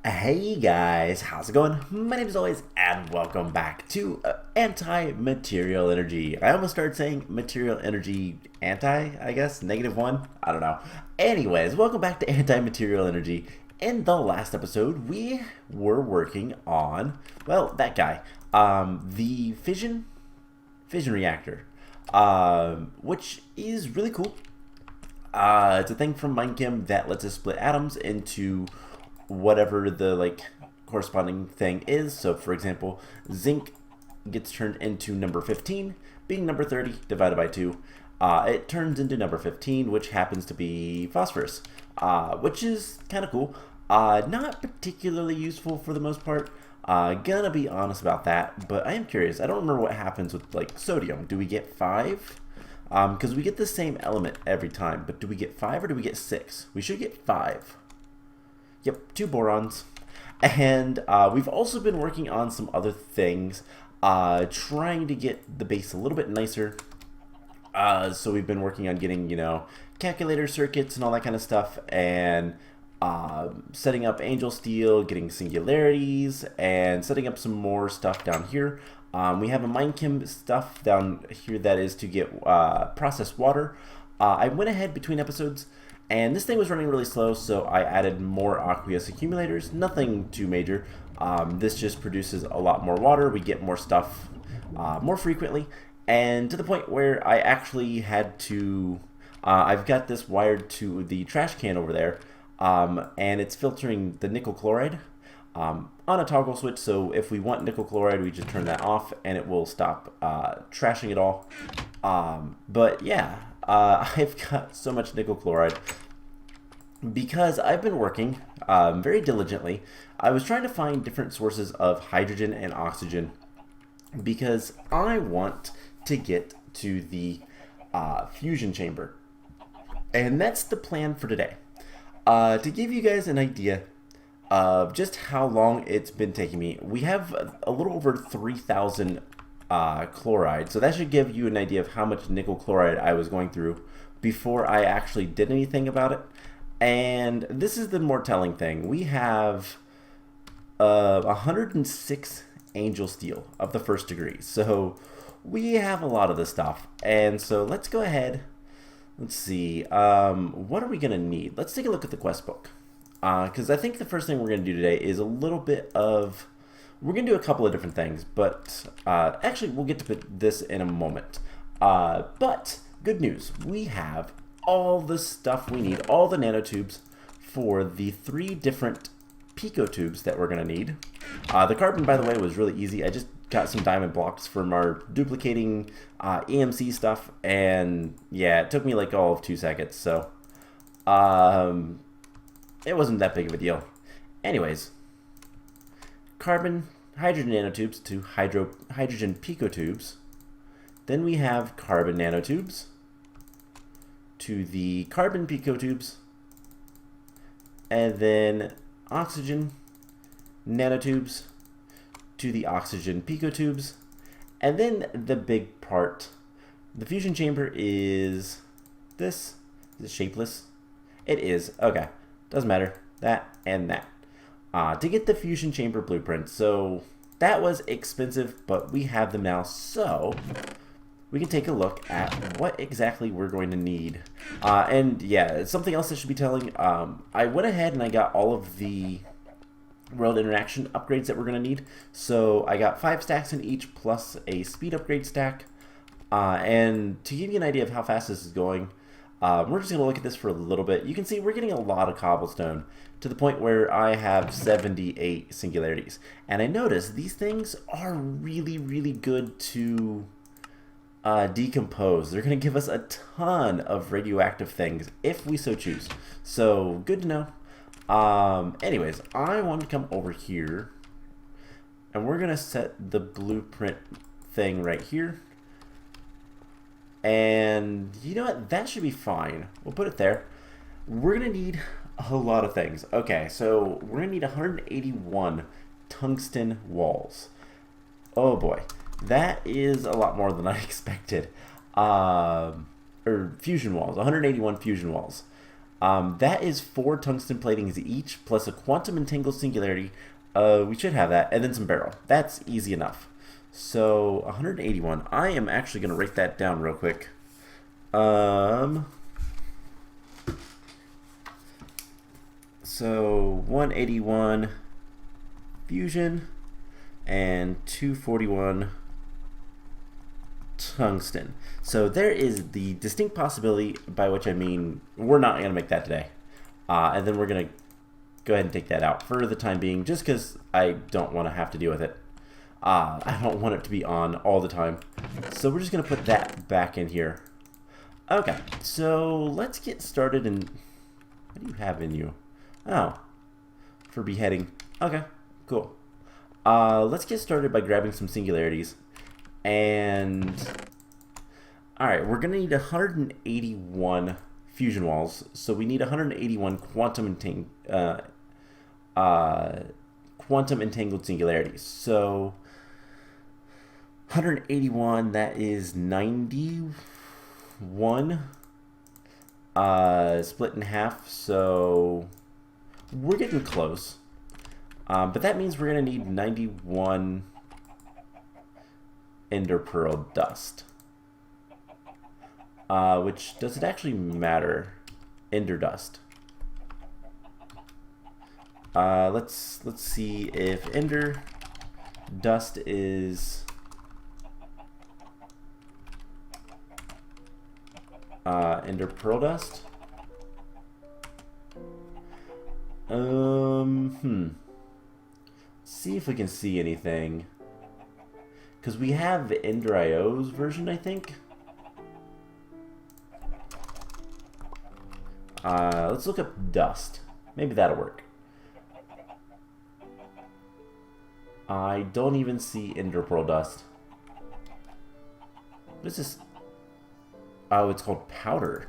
Hey guys, how's it going? My name is always, and welcome back to Anti-Material Energy. I almost started saying Material Energy Anti, I guess, -1, I don't know. Anyways, welcome back to Anti-Material Energy. In the last episode, we were working on, well, that guy, the fission reactor, which is really cool. It's a thing from MineChem that lets us split atoms into whatever the corresponding thing is. So for example, zinc gets turned into number 15, being number 30 divided by 2. It turns into number 15, which happens to be phosphorus, which is kind of cool. Not particularly useful for the most part. Gonna be honest about that, but I am curious. I don't remember what happens with sodium. Do we get 5? Because we get the same element every time, but do we get 5 or do we get 6? We should get 5. Yep, 2 borons. And we've also been working on some other things, trying to get the base a little bit nicer. So we've been working on getting, calculator circuits and all that kind of stuff, and setting up angel steel, getting singularities, and setting up some more stuff down here. We have a MineChem stuff down here that is to get processed water. I went ahead between episodes, and this thing was running really slow, so I added more aqueous accumulators. Nothing too major. This just produces a lot more water. We get more stuff more frequently, and to the point where I actually had to... I've got this wired to the trash can over there, and it's filtering the nickel chloride on a toggle switch. So if we want nickel chloride, we just turn that off, and it will stop trashing it all. But yeah. I've got so much nickel chloride because I've been working very diligently. I was trying to find different sources of hydrogen and oxygen because I want to get to the fusion chamber. And that's the plan for today. To give you guys an idea of just how long it's been taking me, we have a little over 3,000 chloride, so that should give you an idea of how much nickel chloride I was going through before I actually did anything about it. And this is the more telling thing. We have 106 angel steel of the first degree, so we have a lot of this stuff. And so let's go ahead. Let's see, what are we gonna need? Let's take a look at the quest book, because I think the first thing we're gonna do today is a little bit of... We're going to do a couple of different things, but actually we'll get to this in a moment. But good news, we have all the stuff we need, all the nanotubes for the 3 different picotubes that we're going to need. The carbon, by the way, was really easy. I just got some diamond blocks from our duplicating EMC stuff, and yeah, it took me all of 2 seconds, so it wasn't that big of a deal. Anyways, carbon, hydrogen nanotubes to hydrogen picotubes. Then we have carbon nanotubes to the carbon picotubes. And then oxygen nanotubes to the oxygen picotubes. And then the big part, the fusion chamber is this. Is it shapeless? It is. Okay. Doesn't matter. That and that. To get the fusion chamber blueprint. So that was expensive, but we have them now, so we can take a look at what exactly we're going to need. And yeah, something else I should be telling, I went ahead and I got all of the world interaction upgrades that we're going to need. So I got 5 stacks in each plus a speed upgrade stack. And to give you an idea of how fast this is going, we're just going to look at this for a little bit. You can see we're getting a lot of cobblestone to the point where I have 78 singularities. And I notice these things are really, really good to decompose. They're going to give us a ton of radioactive things if we so choose. So good to know. Anyways, I want to come over here and we're going to set the blueprint thing right here. And you know what? That should be fine. We'll put it there. We're going to need a lot of things. Okay, so we're going to need 181 tungsten walls. Oh boy. That is a lot more than I expected. Or fusion walls. 181 fusion walls. That is 4 tungsten platings each, plus a quantum entangled singularity. We should have that, and then some barrel. That's easy enough. So 181. I am actually going to write that down real quick. So 181 fusion and 241 tungsten. So there is the distinct possibility, by which I mean we're not going to make that today. And then we're going to go ahead and take that out for the time being, just because I don't want to have to deal with it. I don't want it to be on all the time. So we're just going to put that back in here. Okay, so let's get started. And what do you have in you? Oh, for beheading. Okay, cool. Let's get started by grabbing some singularities. And alright, we're going to need 181 fusion walls. So we need 181 quantum entangled singularities. So 181, that is 91 split in half. So we're getting close. But that means we're going to need 91 Ender Pearl dust. Which, does it actually matter? Ender dust. Let's see if Ender dust is Ender Pearl dust. See if we can see anything. Because we have Ender IO's version, I think. Let's look up dust. Maybe that'll work. I don't even see Ender Pearl dust. What is this? Oh, it's called powder.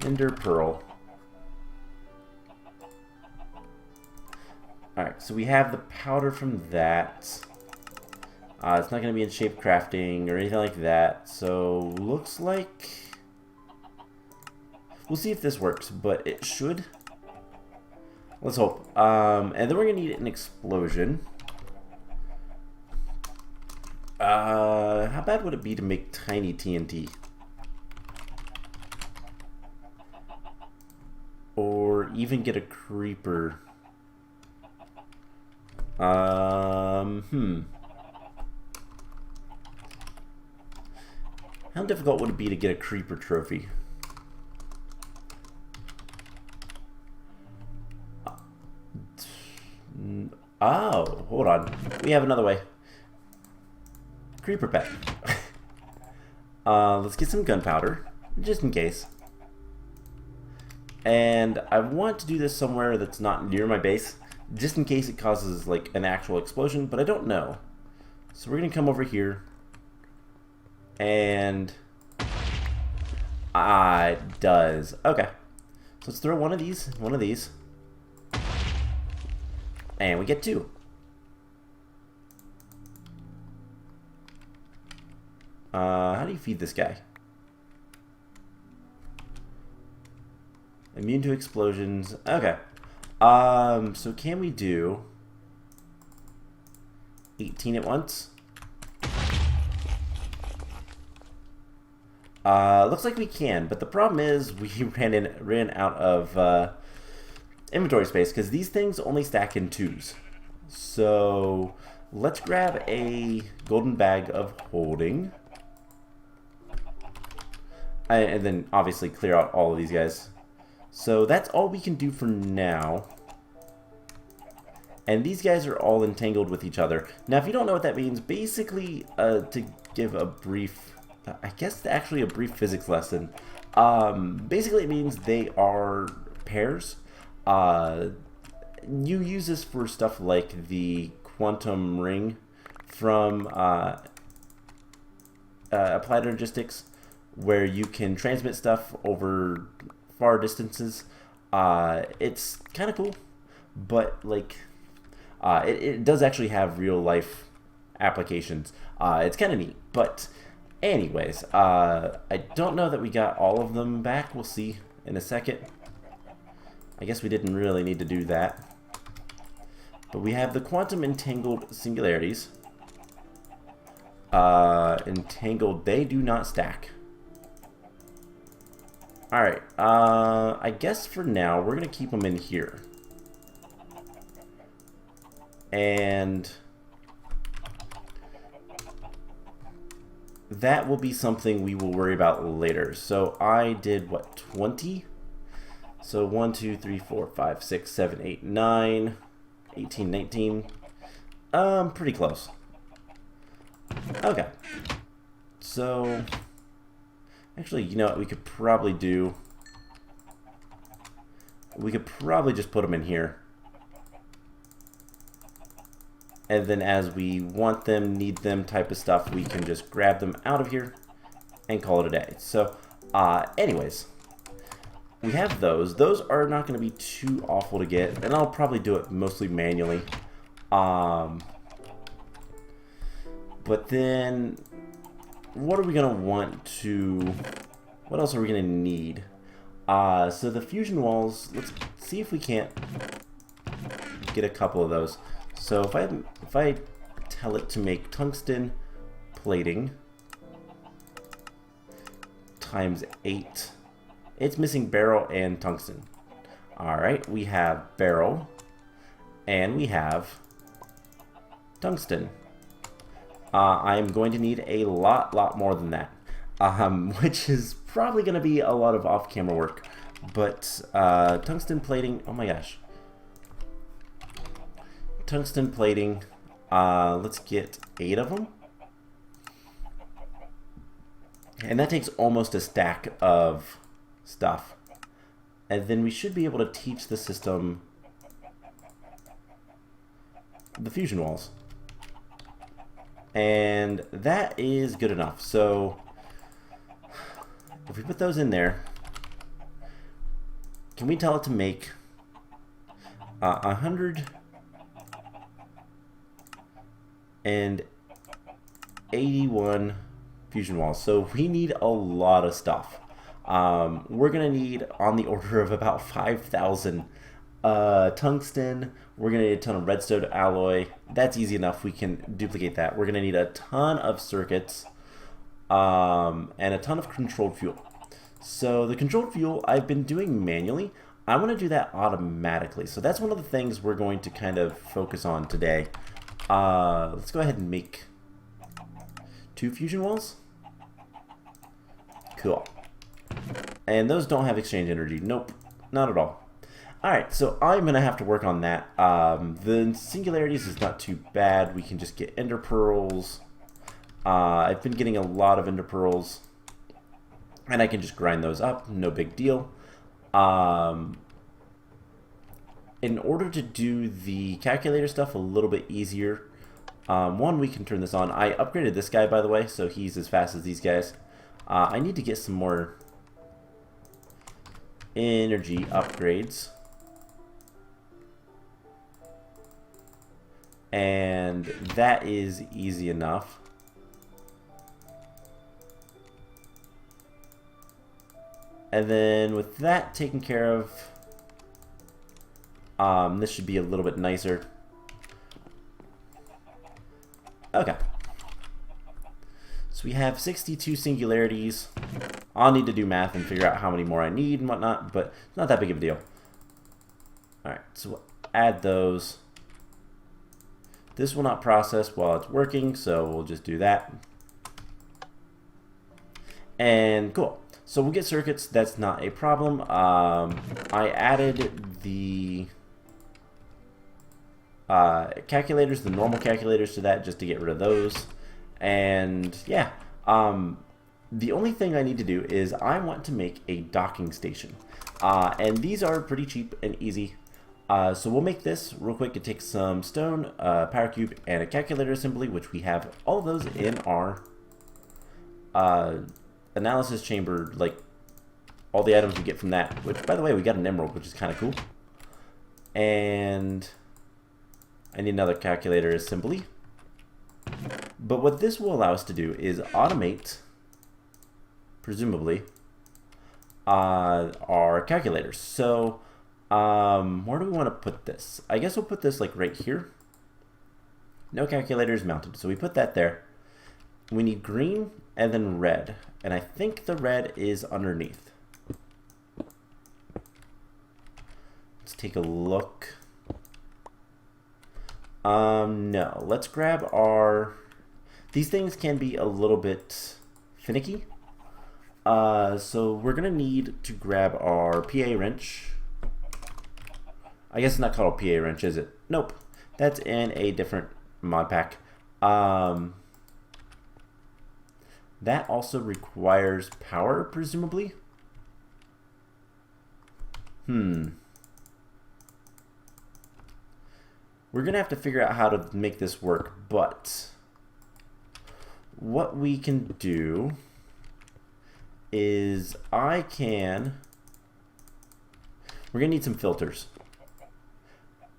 Ender Pearl. Alright, so we have the powder from that. It's not going to be in shape crafting or anything like that. So, looks like... We'll see if this works, but it should. Let's hope. And then we're going to need an explosion. How bad would it be to make tiny TNT? Or even get a creeper? How difficult would it be to get a creeper trophy? Oh, hold on. We have another way. Creeper pet. Let's get some gunpowder, just in case. And I want to do this somewhere that's not near my base, just in case it causes like an actual explosion, but I don't know. So we're gonna come over here, and it does. Okay, so let's throw one of these, and we get 2. How do you feed this guy? Immune to explosions. Okay. So can we do 18 at once? Looks like we can, but the problem is we ran out of inventory space because these things only stack in 2s. So let's grab a golden bag of holding. And then obviously clear out all of these guys. So that's all we can do for now. And these guys are all entangled with each other. Now, if you don't know what that means, basically, to give a brief, I guess actually a brief physics lesson, basically it means they are pairs. You use this for stuff like the quantum ring from Applied Logistics, where you can transmit stuff over far distances. It's kind of cool, but like it does actually have real life applications. It's kind of neat, but Anyways, I don't know that we got all of them back. We'll see in a second. I guess we didn't really need to do that. But we have the quantum entangled singularities. Entangled, they do not stack. Alright, I guess for now, we're going to keep them in here. And that will be something we will worry about later. So I did, what, 20? So 1, 2, 3, 4, 5, 6, 7, 8, 9, 18, 19. Pretty close. Okay. So, actually, you know what we could probably do? We could probably just put them in here. And then as we want them, need them type of stuff, we can just grab them out of here and call it a day. So, anyways, we have those. Those are not going to be too awful to get, and I'll probably do it mostly manually. But then, what are we going to want to... What else are we going to need? So the fusion walls, let's see if we can't get a couple of those. So if I tell it to make tungsten plating times 8, it's missing beryl and tungsten. Alright, we have beryl and we have tungsten. I'm going to need a lot more than that, which is probably going to be a lot of off-camera work. But tungsten plating, oh my gosh. Tungsten plating, let's get 8 of them. And that takes almost a stack of stuff. And then we should be able to teach the system the fusion walls. And that is good enough. So if we put those in there, can we tell it to make 181 fusion walls? So we need a lot of stuff. We're gonna need on the order of about 5,000 tungsten. We're gonna need a ton of redstone alloy. That's easy enough. We can duplicate that. We're gonna need a ton of circuits and a ton of controlled fuel. So the controlled fuel I've been doing manually. I want to do that automatically. So that's one of the things we're going to kind of focus on today. Let's go ahead and make 2 fusion walls. Cool. And those don't have exchange energy. Nope, not at all. Alright, so I'm going to have to work on that. The singularities is not too bad. We can just get ender pearls. I've been getting a lot of ender pearls. And I can just grind those up. No big deal. In order to do the calculator stuff a little bit easier, one, we can turn this on. I upgraded this guy, by the way, so he's as fast as these guys. I need to get some more energy upgrades. And that is easy enough. And then with that taken care of, this should be a little bit nicer. Okay. So we have 62 singularities. I'll need to do math and figure out how many more I need and whatnot, but it's not that big of a deal. Alright, so we'll add those. This will not process while it's working, so we'll just do that. And cool. So we'll get circuits, that's not a problem. I added the calculators, the normal calculators to that just to get rid of those. And yeah, the only thing I need to do is I want to make a docking station. And these are pretty cheap and easy. So we'll make this real quick. It takes some stone, power cube, and a calculator assembly, which we have all of those in our analysis chamber, like all the items we get from that, which by the way we got an emerald, which is kind of cool. And I need another calculator assembly. But what this will allow us to do is automate presumably, are calculators. So where do we want to put this? I guess we'll put this like right here. No calculators mounted, so we put that there. We need green and then red, and I think the red is underneath. Let's take a look. No, let's grab our... These things can be a little bit finicky. So we're gonna need to grab our PA wrench. I guess it's not called a PA wrench, is it? Nope. That's in a different mod pack. That also requires power, presumably. We're gonna have to figure out how to make this work, but what we can do is we're gonna need some filters.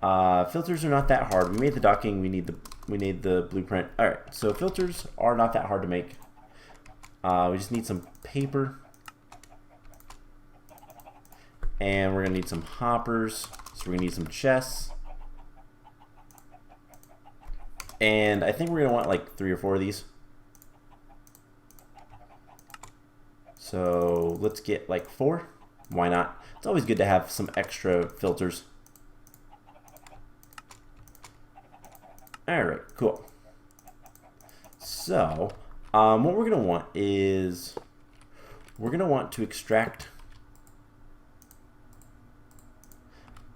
Filters are not that hard. We made the docking, we need the blueprint. Alright, so filters are not that hard to make. We just need some paper. And we're gonna need some hoppers. So we're gonna need some chests. And I think we're gonna want like 3 or 4 of these. So let's get like 4. Why not? It's always good to have some extra filters. Alright, cool. So, what we're going to want is, we're going to want to extract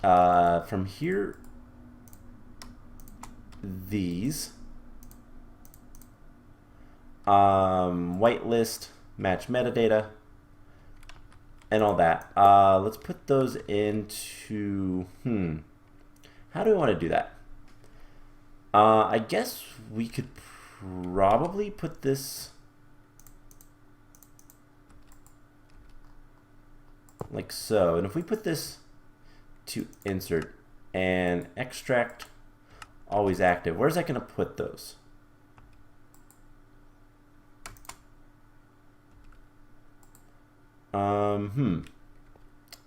from here these whitelist, match metadata, and all that. Let's put those into, how do we want to do that? I guess we could probably put this like so, and if we put this to insert and extract always active, where's that going to put those?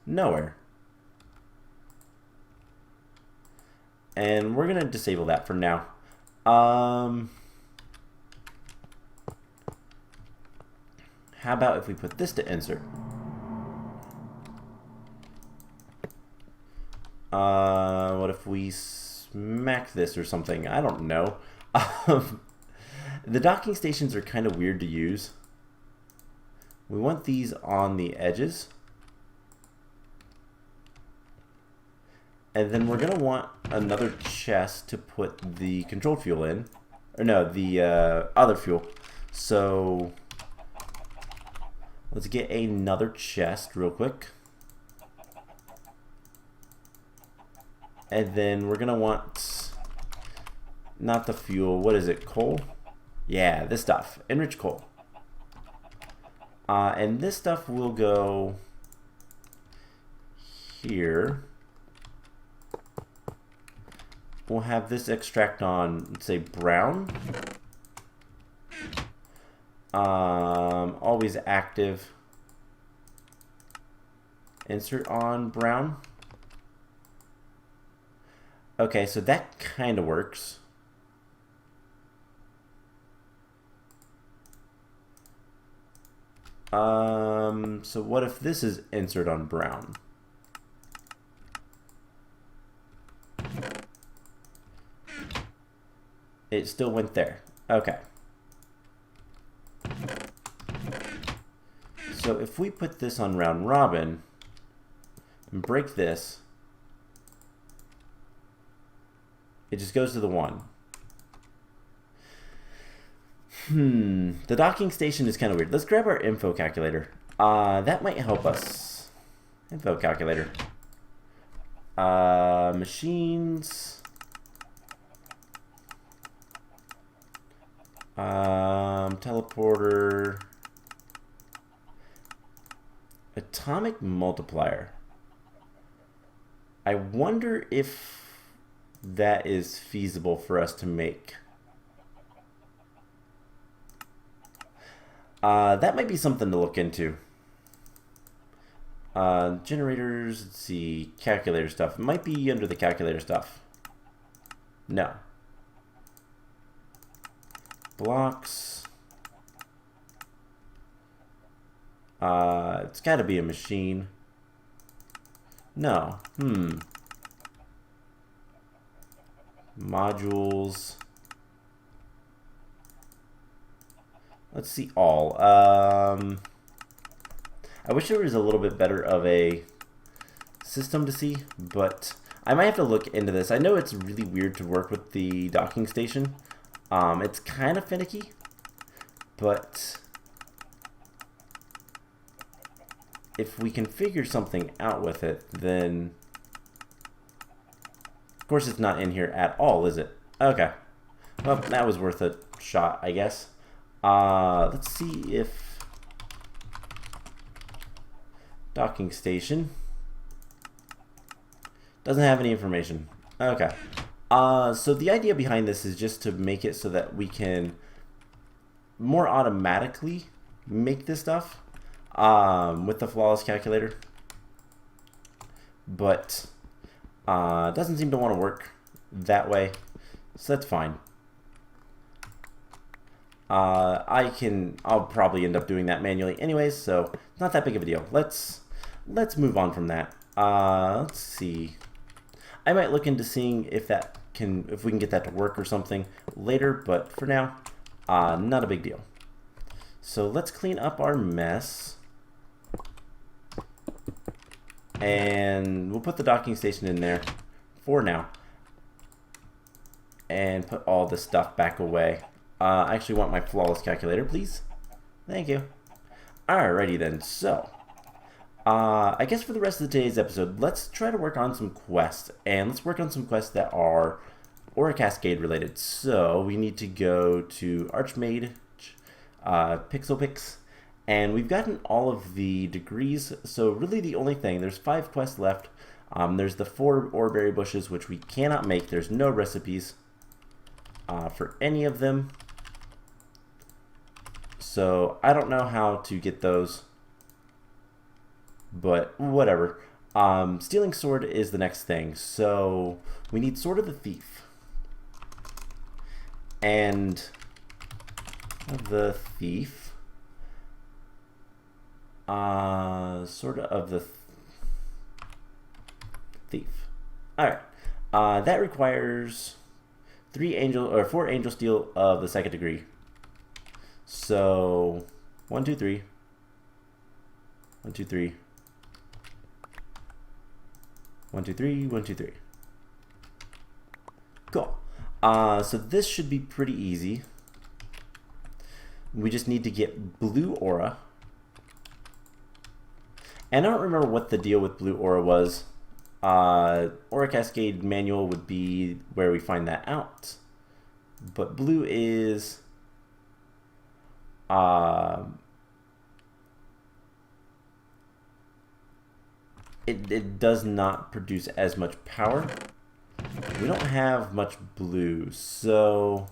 Nowhere. And we're going to disable that for now. How about if we put this to insert? What if we smack this or something? I don't know. The docking stations are kind of weird to use. We want these on the edges. And then we're going to want another chest to put the controlled fuel in. Or no, the other fuel. So let's get another chest real quick. And then we're going to want, not the fuel, what is it, coal? Yeah, this stuff, enriched coal. And this stuff will go here. We'll have this extract on, let's say, brown. Always active. Insert on brown. Okay, so that kind of works. So what if this is insert on brown? It still went there. Okay. So if we put this on round robin and break this, it just goes to the 1. The docking station is kind of weird. Let's grab our info calculator. That might help us. Info calculator. Machines. Teleporter. Atomic multiplier. I wonder if that is feasible for us to make. That might be something to look into. Generators, let's see, calculator stuff. It might be under the calculator stuff. No. Blocks. It's got to be a machine. No. Modules. Let's see all. I wish there was a little bit better of a system to see, but I might have to look into this. I know it's really weird to work with the docking station. It's kind of finicky, but if we can figure something out with it, then... Of course it's not in here at all, is it? Okay. Well, that was worth a shot, I guess. Let's see if... Docking station. Doesn't have any information. Okay. So the idea behind this is just to make it so that we can more automatically make this stuff with the flawless calculator. But it doesn't seem to want to work that way. So that's fine. I'll probably end up doing that manually anyways, so not that big of a deal. Let's move on from that. Let's see. I might look into seeing if we can get that to work or something later, but for now, not a big deal. So let's clean up our mess. And we'll put the docking station in there for now. And put all this stuff back away. I actually want my flawless calculator, please. Thank you. Alrighty then, so I guess for the rest of today's episode, let's try to work on some quests, and let's work on some quests that are Aura Cascade related. So we need to go to Archmage, Pixel Pix, and we've gotten all of the degrees. So really the only thing, there's 5 quests left. There's the 4 oreberry bushes, which we cannot make. There's no recipes for any of them. So I don't know how to get those, but whatever. Stealing sword is the next thing. So we need Sword of the Thief. And the thief. Sword of the thief. Alright. That requires 4 angel steel of the 2nd degree. So 1, 2, 3. 1, 2, 3. 1, 2, 3. 1, 2, 3. Cool. So this should be pretty easy. We just need to get blue aura. And I don't remember what the deal with blue aura was. Aura Cascade manual would be where we find that out. But blue is... It does not produce as much power. We don't have much blue, so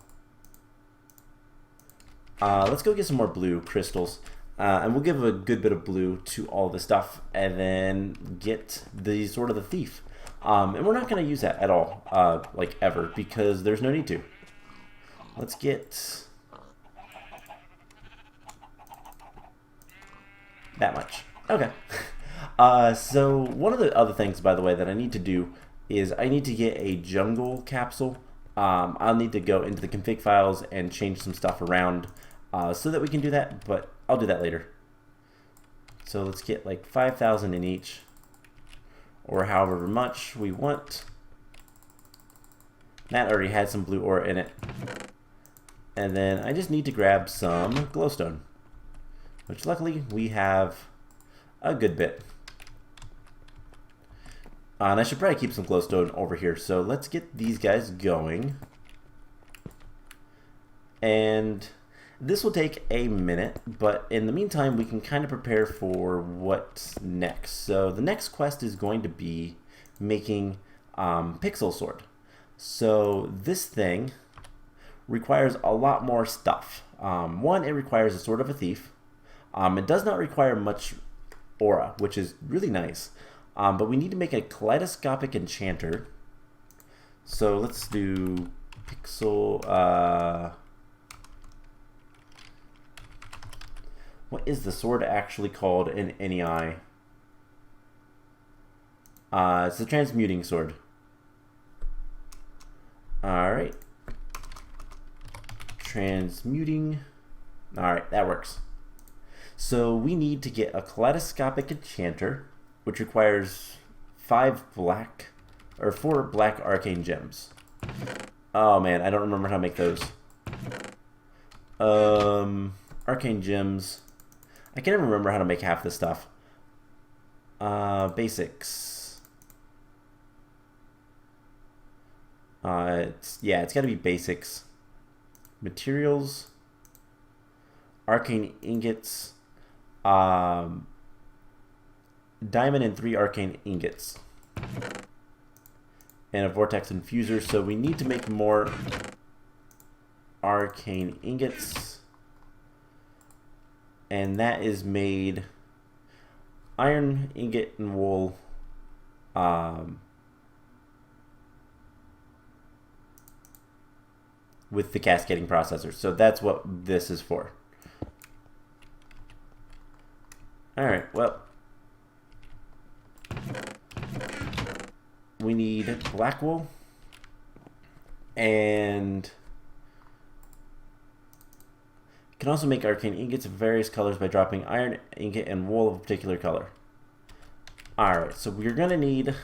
let's go get some more blue crystals, and we'll give a good bit of blue to all the stuff, and then get the Sword of the Thief. And we're not going to use that at all, like ever, because there's no need to. Let's get that much. Okay. So one of the other things, by the way, that I need to do is I need to get a jungle capsule. I'll need to go into the config files and change some stuff around so that we can do that, but I'll do that later. So let's get like 5,000 in each, or however much we want. That already had some blue ore in it. And then I just need to grab some glowstone, which luckily we have a good bit. And I should probably keep some glowstone over here. So let's get these guys going. And this will take a minute, but in the meantime, we can kind of prepare for what's next. So the next quest is going to be making Pixel Sword. So this thing requires a lot more stuff. One, it requires a Sword of a Thief, It does not require much aura, which is really nice. But we need to make a kaleidoscopic enchanter. So let's do pixel. What is the sword actually called in NEI? It's the transmuting sword. Alright. Transmuting. Alright, that works. So we need to get a kaleidoscopic enchanter, which requires 4 black arcane gems. Oh man, I don't remember how to make those. Arcane gems. I can't even remember how to make half this stuff. Basics. It's got to be basics. Materials. Arcane ingots. Diamond and 3 arcane ingots. And a vortex infuser. So we need to make more arcane ingots. And that is made iron ingot and wool. With the cascading processor. So that's what this is for. Alright, well. We need black wool. And you can also make arcane ingots of various colors by dropping iron ingot and wool of a particular color. Alright, so we're going to need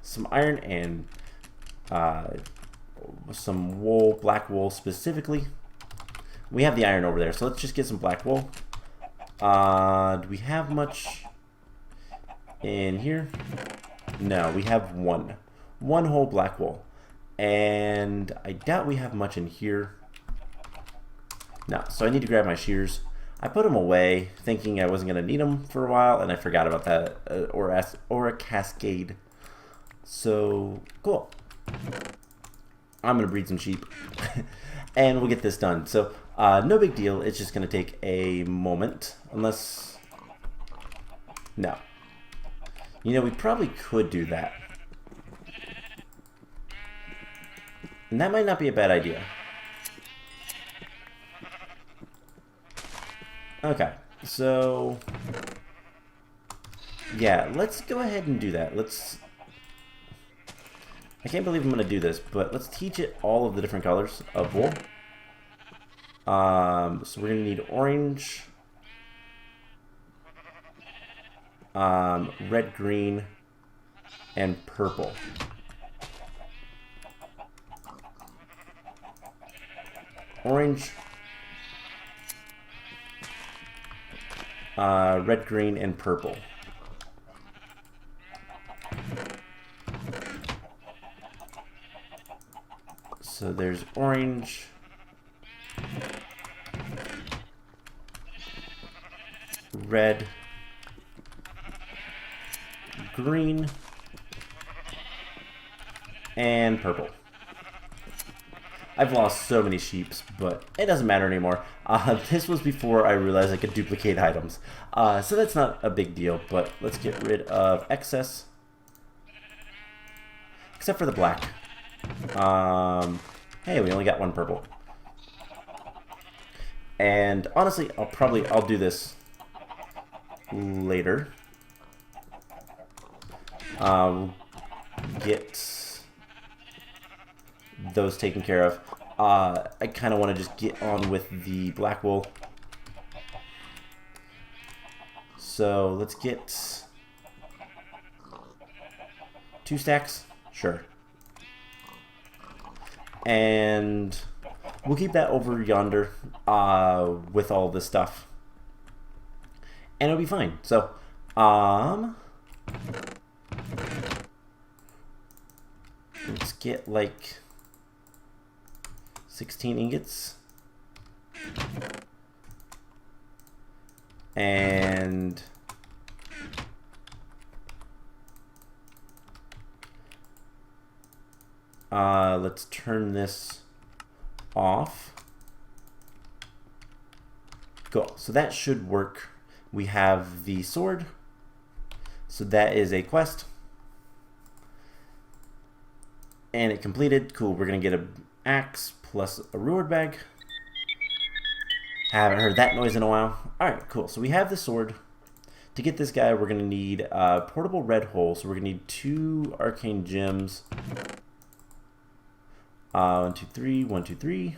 some iron and some wool, black wool specifically. We have the iron over there, so let's just get some black wool. Do we have much in here? No, we have one whole black wool. And I doubt we have much in here. No, so I need to grab my shears. I put them away thinking I wasn't going to need them for a while, and I forgot about that Aura Cascade. So, cool. I'm going to breed some sheep. And we'll get this done. So, no big deal. It's just going to take a moment. Unless... No. You know, we probably could do that. And that might not be a bad idea. Okay, so... yeah, let's go ahead and do that. Let's... I can't believe I'm going to do this, but let's teach it all of the different colors of wool. So we're going to need orange, red, green, and purple. Orange, red, green, and purple. So there's orange, red, green, and purple. I've lost so many sheeps, but it doesn't matter anymore. This was before I realized I could duplicate items. So that's not a big deal, but let's get rid of excess. Except for the black. Hey, we only got one purple. And honestly, I'll do this later. Get those taken care of. I kind of want to just get on with the black wool. So let's get 2 stacks. Sure. And we'll keep that over yonder with all this stuff. And it'll be fine. So, let's get like 16 ingots. And let's turn this off. Cool. So that should work We have the sword. So that is a quest. And it completed. Cool. We're going to get an axe plus a reward bag. Haven't heard that noise in a while. Alright, cool. So we have the sword. To get this guy, we're going to need a portable red hole. So we're going to need 2 arcane gems. 1, 2, 3, 1, 2, 3.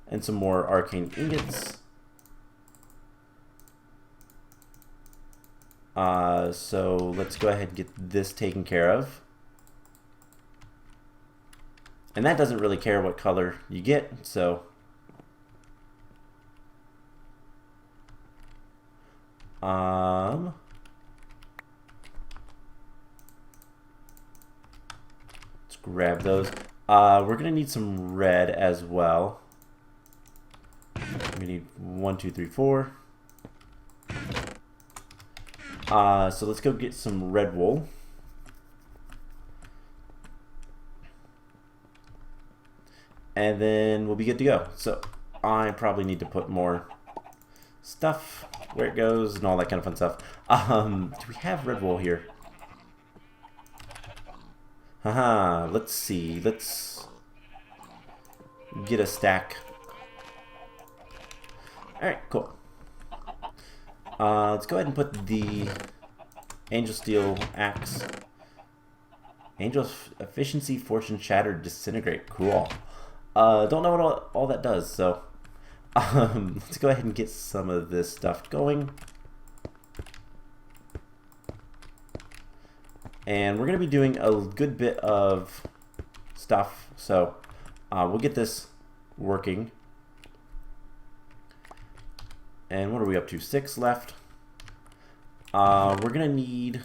And some more arcane ingots. So let's go ahead and get this taken care of. And that doesn't really care what color you get, so let's grab those. We're gonna need some red as well. We need 1, 2, 3, 4. So let's go get some red wool. And then we'll be good to go. So I probably need to put more stuff where it goes and all that kind of fun stuff. Do we have red wool here? Haha, let's see. Let's get a stack. Alright, cool. Let's go ahead and put the Angel Steel Axe. Angel Efficiency, Fortune Shatter, Disintegrate. Cool. Don't know what all that does, so let's go ahead and get some of this stuff going. And we're going to be doing a good bit of stuff, so we'll get this working. And what are we up to? 6 left. We're going to need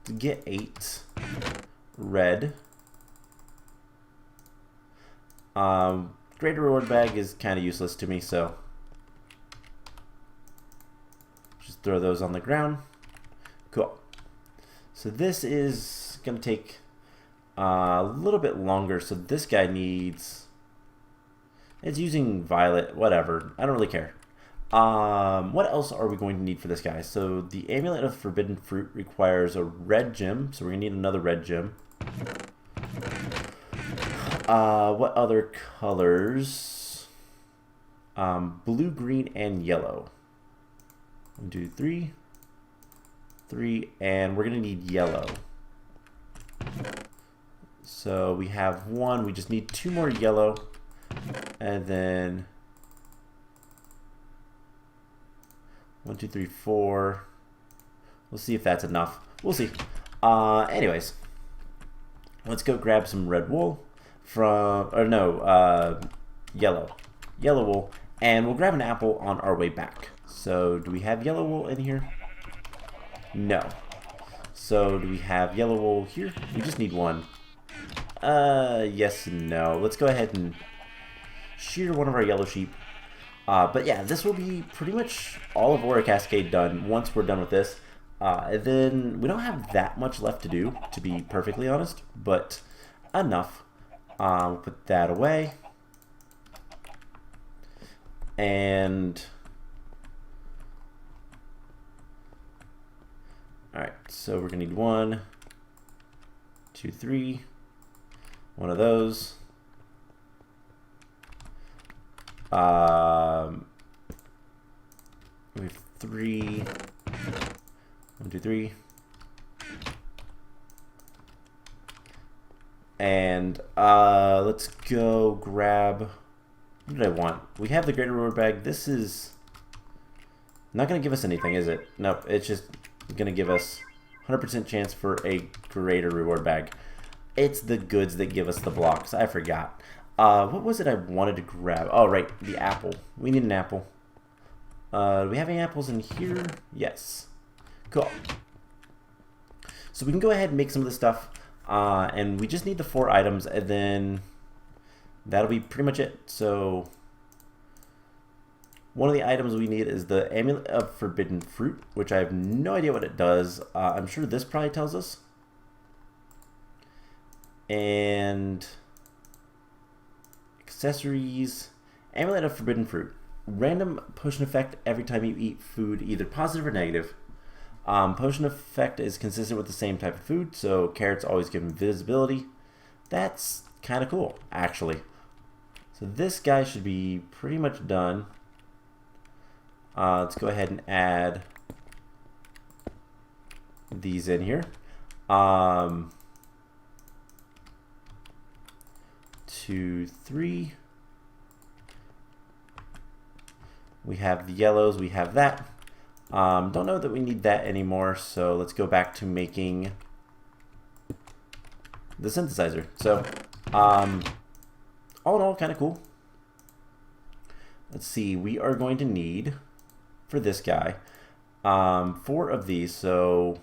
to get 8 red. Greater reward bag is kind of useless to me, so just throw those on the ground. Cool. So this is going to take a little bit longer, so this guy needs... It's using violet, whatever. I don't really care. What else are we going to need for this guy? So the Amulet of Forbidden Fruit requires a red gem, so we're going to need another red gem. What other colors? Blue, green, and yellow. 1, 2, 3. 3, and we're going to need yellow. So we have 1, we just need 2 more yellow. And then 1, 2, 3, 4. We'll see if that's enough. We'll see. Anyways, let's go grab some red wool from, or no, yellow wool, and we'll grab an apple on our way back. So do we have yellow wool in here? No. So do we have yellow wool here? We just need 1. Yes and no. Let's go ahead and shear one of our yellow sheep. But yeah, this will be pretty much all of Aura Cascade done once we're done with this. And then we don't have that much left to do, to be perfectly honest, but enough. We'll put that away. And alright, so we're gonna need 1, 2, 3. One of those. We have 3. 1, 2, 3. And let's go grab. What did I want? We have the greater reward bag. This is not going to give us anything, is it? Nope, it's just going to give us 100% chance for a greater reward bag. It's the goods that give us the blocks. I forgot. What was it I wanted to grab? Oh, right, the apple. We need an apple. Do we have any apples in here? Yes. Cool. So we can go ahead and make some of this stuff. And we just need the 4 items, and then that'll be pretty much it. So one of the items we need is the Amulet of Forbidden Fruit, which I have no idea what it does. I'm sure this probably tells us. And accessories, Amulet of Forbidden Fruit. random potion effect every time you eat food, either positive or negative. Potion effect is consistent with the same type of food, so carrots always give invisibility. That's kind of cool, actually. So this guy should be pretty much done. Let's go ahead and add these in here. 2, 3. We have the yellows, we have that. Don't know that we need that anymore, so let's go back to making the synthesizer. So, all in all, kind of cool. Let's see, we are going to need, for this guy, 4 of these, so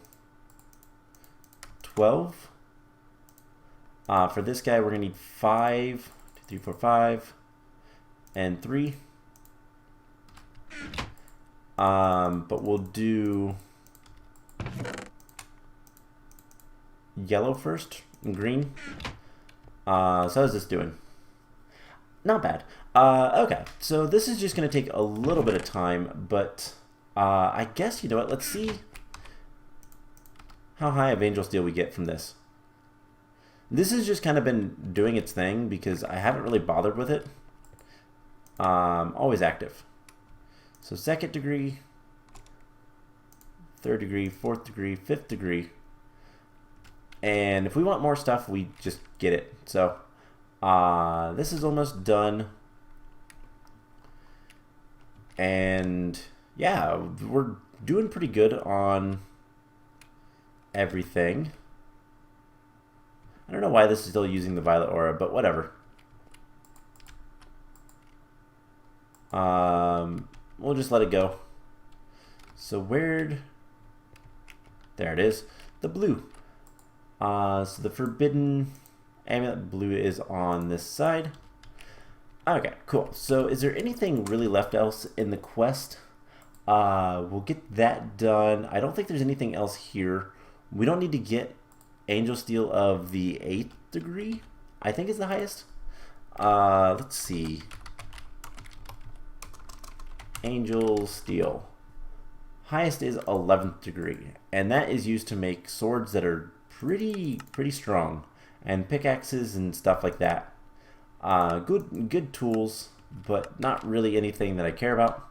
12. For this guy, we're going to need 5, 2, 3, 4, 5, and 3. But we'll do yellow first, and green. So how's this doing? Not bad. Okay, so this is just going to take a little bit of time, but I guess, you know what, let's see how high of Angel Steel we get from this. This has just kind of been doing its thing because I haven't really bothered with it. Always active. So 2nd degree, 3rd degree, 4th degree, 5th degree. And if we want more stuff, we just get it. So this is almost done. And yeah, we're doing pretty good on everything. I don't know why this is still using the violet aura, but whatever. We'll just let it go. So there it is, the blue. So the forbidden amulet blue is on this side. Okay, cool. So is there anything really left else in the quest? We'll get that done. I don't think there's anything else here. We don't need to get Angel Steel of the 8th degree, I think is the highest. Let's see. Angel Steel. Highest is 11th degree, and that is used to make swords that are pretty strong, and pickaxes and stuff like that. Good tools, but not really anything that I care about.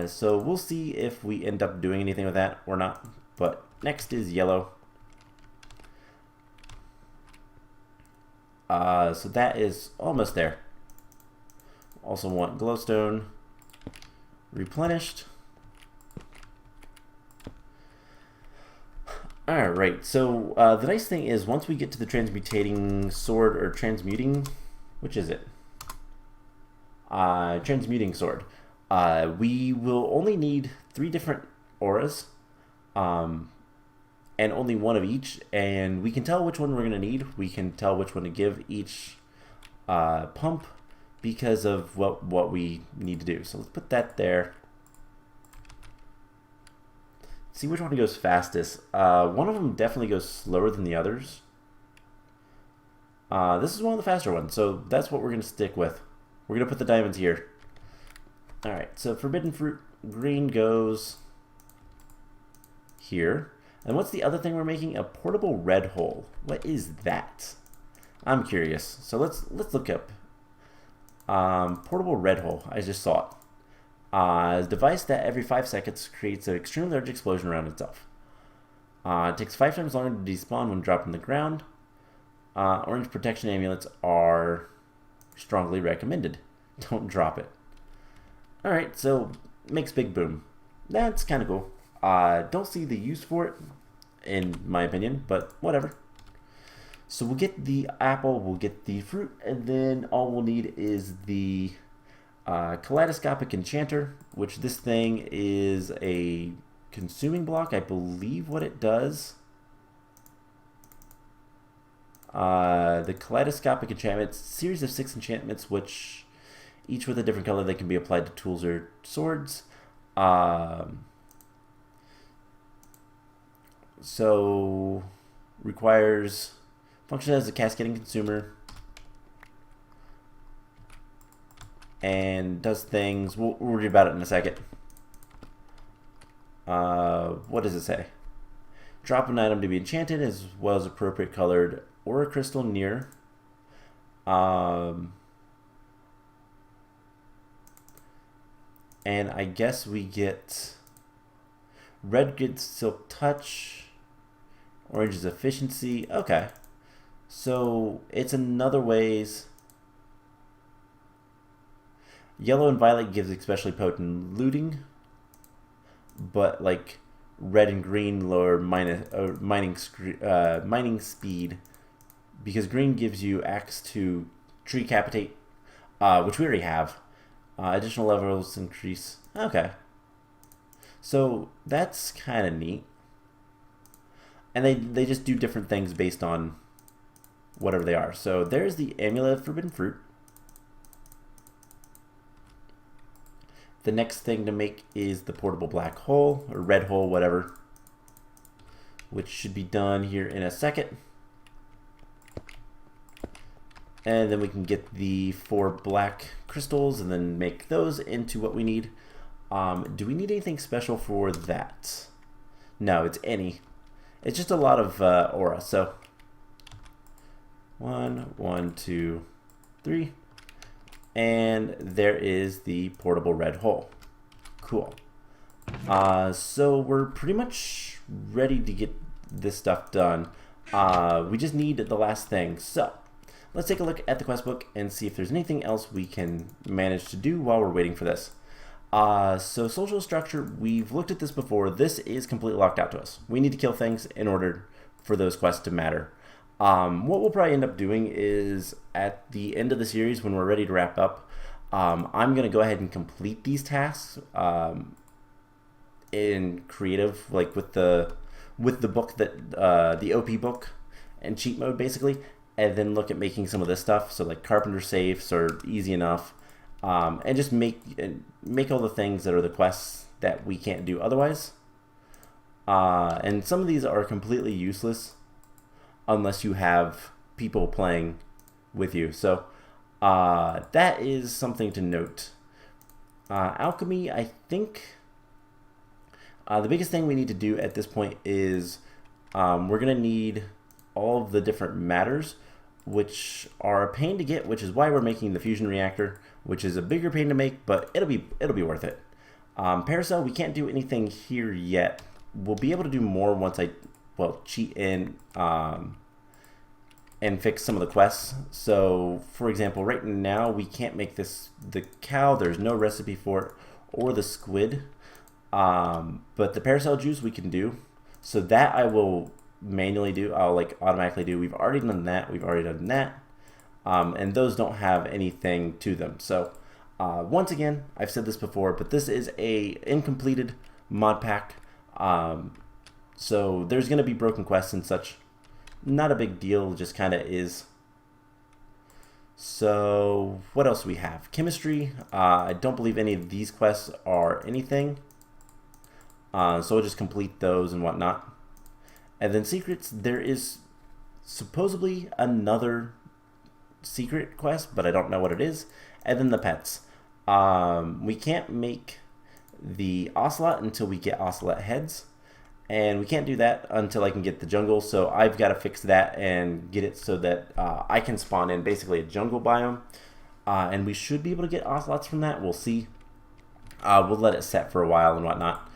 So we'll see if we end up doing anything with that or not. But next is yellow. So that is almost there. Also want glowstone replenished. Alright, so the nice thing is once we get to the transmutating sword, or transmuting, which is it? Transmuting sword. We will only need 3 different auras, and only 1 of each, and we can tell which one we're going to need. We can tell which one to give each pump because of what we need to do. So let's put that there. See which one goes fastest. One of them definitely goes slower than the others. This is one of the faster ones, so that's what we're going to stick with. We're going to put the diamonds here. Alright, so forbidden fruit green goes here. And what's the other thing we're making? A portable red hole. What is that? I'm curious. So let's look up. Portable red hole. I just saw it. Is a device that every 5 seconds creates an extremely large explosion around itself. It takes 5 times longer to despawn when dropped on the ground. Orange protection amulets are strongly recommended. Don't drop it. Alright, so makes big boom. That's kind of cool. Don't see the use for it, in my opinion, but whatever. So we'll get the apple, we'll get the fruit, and then all we'll need is the kaleidoscopic enchanter, which this thing is a consuming block, I believe what it does. The kaleidoscopic enchantment, series of 6 enchantments, which each with a different color, they can be applied to tools or swords. So requires function as a cascading consumer. and does things. We'll read about it in a second. What does it say? Drop an item to be enchanted as well as appropriate colored Aura crystal near. And I guess we get red gets silk touch, orange is efficiency. Okay, so it's another ways. Yellow and violet gives especially potent looting, but like red and green lower mining speed, because green gives you access to tree capitate, which we already have. Additional levels increase. Okay, so that's kind of neat. And they just do different things based on whatever they are. So there's the Amulet of Forbidden Fruit. The next thing to make is the portable black hole, or red hole, whatever, which should be done here in a second. And then we can get the 4 black crystals and then make those into what we need. Do we need anything special for that? No, it's any. It's just a lot of aura. So 1, 1, 2, 3. And there is the portable red hole. Cool. So we're pretty much ready to get this stuff done. We just need the last thing. So let's take a look at the quest book and see if there's anything else we can manage to do while we're waiting for this. So social structure, we've looked at this before. This is completely locked out to us. We need to kill things in order for those quests to matter. What we'll probably end up doing is at the end of the series, when we're ready to wrap up, I'm going to go ahead and complete these tasks in creative, like with the book that the OP book and cheat mode basically, and then look at making some of this stuff. So like carpenter safes are easy enough, and just make all the things that are the quests that we can't do otherwise. And some of these are completely useless unless you have people playing with you. So that is something to note. Alchemy, I think the biggest thing we need to do at this point is we're going to need all of the different matters, which are a pain to get, which is why we're making the fusion reactor, which is a bigger pain to make, but it'll be worth it. Paracel, we can't do anything here yet. We'll be able to do more once I cheat in and fix some of the quests. So for example, right now we can't make the cow. There's no recipe for it, or the squid, but the paracel juice we can do. So that I will manually do. I'll like automatically do. We've already done that. And those don't have anything to them. So once again, I've said this before, but this is a incompleted mod pack. So there's going to be broken quests and such. Not a big deal, just kind of is. So what else do we have? Chemistry. I don't believe any of these quests are anything. So we'll just complete those and whatnot. And then secrets, there is supposedly another secret quest, but I don't know what it is. And then the pets. We can't make the ocelot until we get ocelot heads. And we can't do that until I can get the jungle. So I've got to fix that and get it so that I can spawn in basically a jungle biome. And we should be able to get ocelots from that. We'll see. We'll let it set for a while and whatnot.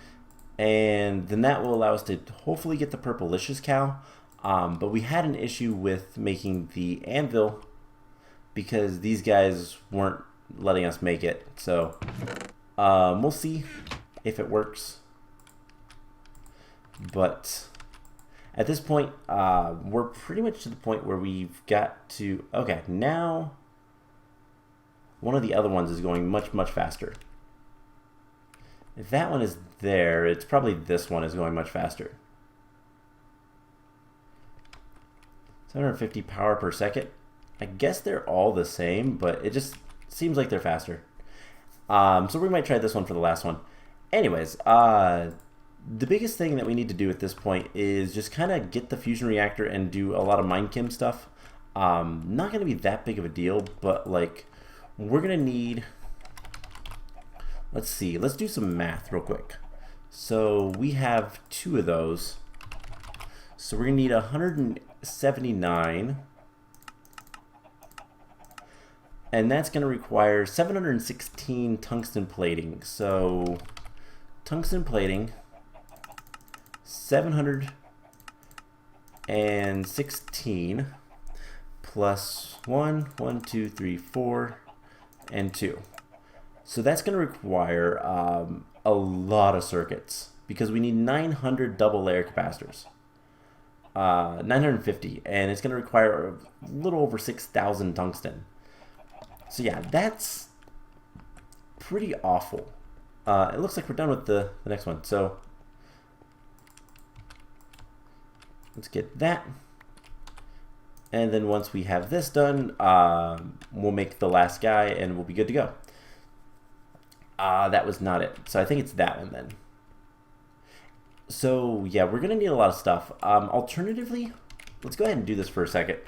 And then that will allow us to hopefully get the purplicious cow. But we had an issue with making the anvil because these guys weren't letting us make it. So we'll see if it works. But at this point, we're pretty much to the point where we've got to... Okay, now one of the other ones is going much, much faster. If that one is there, it's probably this one is going much faster. 750 power per second. I guess they're all the same, but it just seems like they're faster. So we might try this one for the last one. Anyways, the biggest thing that we need to do at this point is just kind of get the fusion reactor and do a lot of MineChem stuff. Not going to be that big of a deal, but like we're going to need let's see. Let's do some math real quick. So we have 2 of those. So we're going to need 179. And that's going to require 716 tungsten plating. So tungsten plating, 716 plus 1, 2, 3, 4, and 2. So that's going to require a lot of circuits because we need 900 double layer capacitors. 950, and it's going to require a little over 6,000 tungsten. So yeah, that's pretty awful. It looks like we're done with the next one. So let's get that. And then once we have this done, we'll make the last guy and we'll be good to go. That was not it. So I think it's that one then. So yeah, we're going to need a lot of stuff. Alternatively, let's go ahead and do this for a second.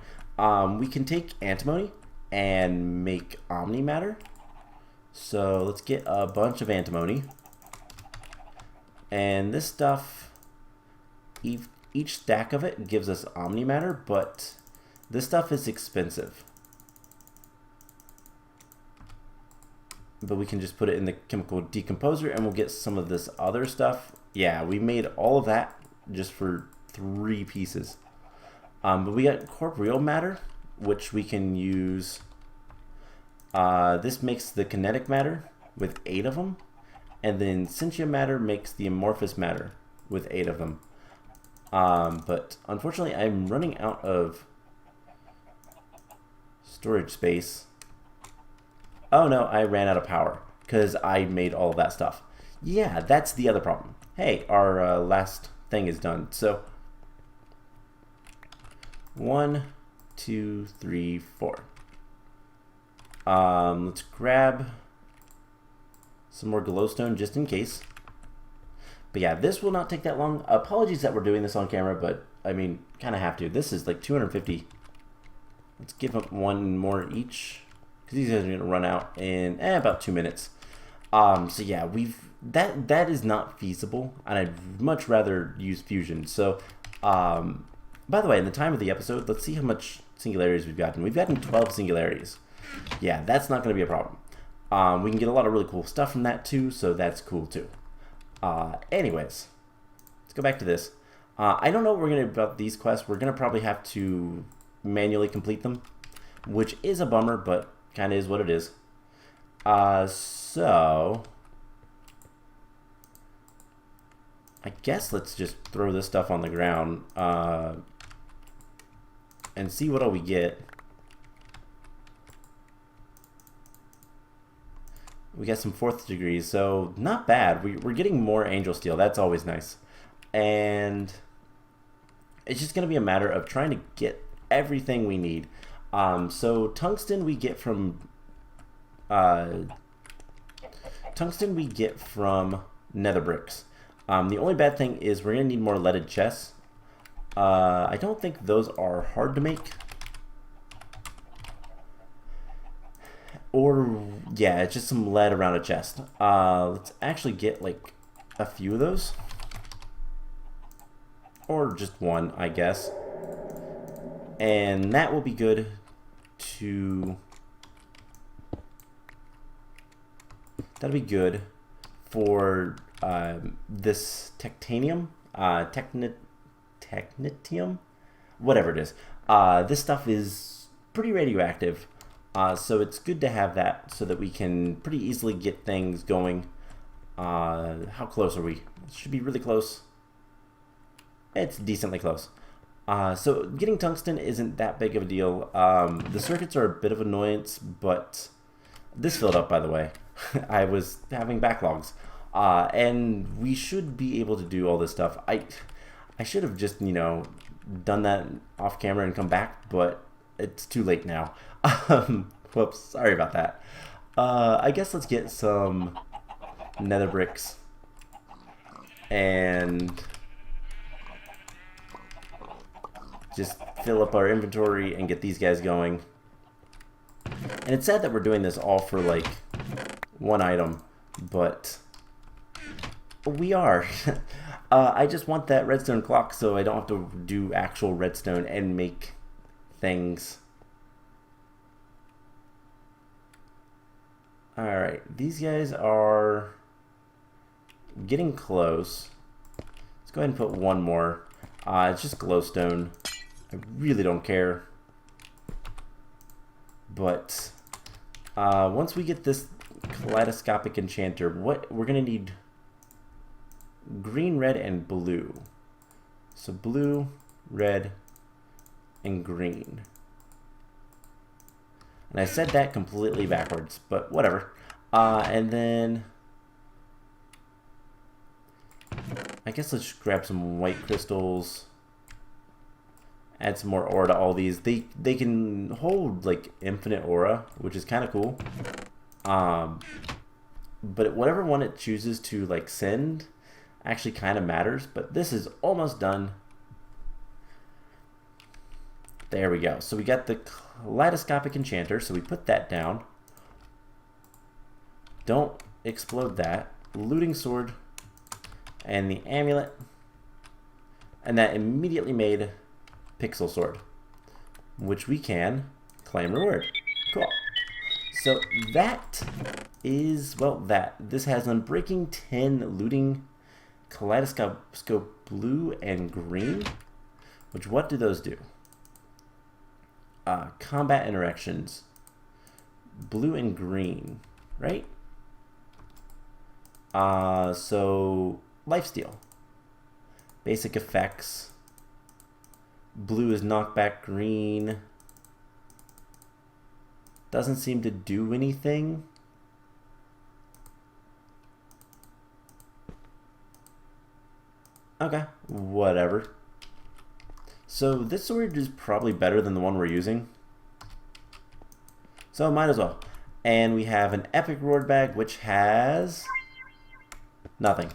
We can take antimony and make omnimatter. So let's get a bunch of antimony. And this stuff, each stack of it gives us omnimatter, but this stuff is expensive. But we can just put it in the chemical decomposer and we'll get some of this other stuff. Yeah, we made all of that just for 3 pieces. But we got corporeal matter, which we can use. This makes the kinetic matter with 8 of them. And then sentient matter makes the amorphous matter with 8 of them. But unfortunately, I'm running out of storage space. Oh no, I ran out of power because I made all of that stuff. Yeah, that's the other problem. Hey, our last thing is done. So 1, 2, 3, 4. Let's grab some more glowstone just in case. But yeah, this will not take that long. Apologies that we're doing this on camera, but I mean, kind of have to. This is like 250. Let's give up 1 more each because these guys are going to run out in about 2 minutes. So yeah, that is not feasible, and I'd much rather use fusion. So, by the way, in the time of the episode, let's see how much singularities we've gotten. We've gotten 12 singularities. Yeah, that's not going to be a problem. We can get a lot of really cool stuff from that too, so that's cool too. Anyways, let's go back to this. I don't know what we're going to do about these quests. We're going to probably have to manually complete them, which is a bummer, but kind of is what it is. So I guess let's just throw this stuff on the ground and see what all we get. We got some 4th degrees, so not bad. We're getting more angel steel. That's always nice. And it's just going to be a matter of trying to get everything we need. So tungsten we get from nether bricks. The only bad thing is we're going to need more leaded chests. I don't think those are hard to make. Or, yeah, it's just some lead around a chest. Let's actually get, like, a few of those. Or just 1, I guess. And that will be good to... That'll be good for this tectanium, technetium, whatever it is. This stuff is pretty radioactive. So it's good to have that so that we can pretty easily get things going. How close are we? It should be really close. It's decently close. So getting tungsten isn't that big of a deal. The circuits are a bit of annoyance, but this filled up, by the way. I was having backlogs. And we should be able to do all this stuff. I should have just, done that off camera and come back, but it's too late now. Whoops, sorry about that. I guess let's get some nether bricks and just fill up our inventory and get these guys going. And it's sad that we're doing this all for like 1 item. but we are. I just want that redstone clock so I don't have to do actual redstone and make things. Alright, these guys are getting close. Let's go ahead and put one more. It's just glowstone. I really don't care. But once we get this kaleidoscopic enchanter, we're gonna need green, red, and blue. So blue, red, and green. And I said that completely backwards, but whatever. And then I guess let's just grab some white crystals. Add some more aura to all these. They can hold like infinite aura, which is kind of cool. But whatever one it chooses to like send actually kind of matters. But this is almost done. There we go. So we got the kaleidoscopic enchanter. So we put that down. Don't explode that. Looting sword. And the amulet. And that immediately made pixel sword, which we can claim reward. Cool. So that is, well, this has Unbreaking 10, looting, kaleidoscope blue and green, which what do those do? Combat interactions, blue and green, right? So lifesteal, basic effects. Blue is knockback, green doesn't seem to do anything. Okay, whatever. So this sword is probably better than the one we're using. So might as well. And we have an epic reward bag which has nothing.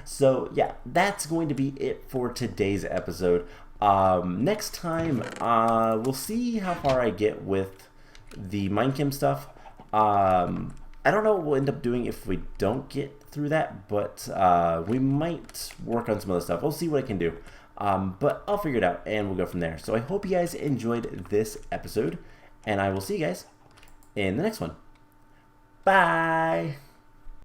So yeah, that's going to be it for today's episode. Next time, we'll see how far I get with the MineChem stuff. I don't know what we'll end up doing if we don't get through that, but we might work on some other stuff. We'll see what I can do. But I'll figure it out, and we'll go from there. So I hope you guys enjoyed this episode, and I will see you guys in the next one. Bye!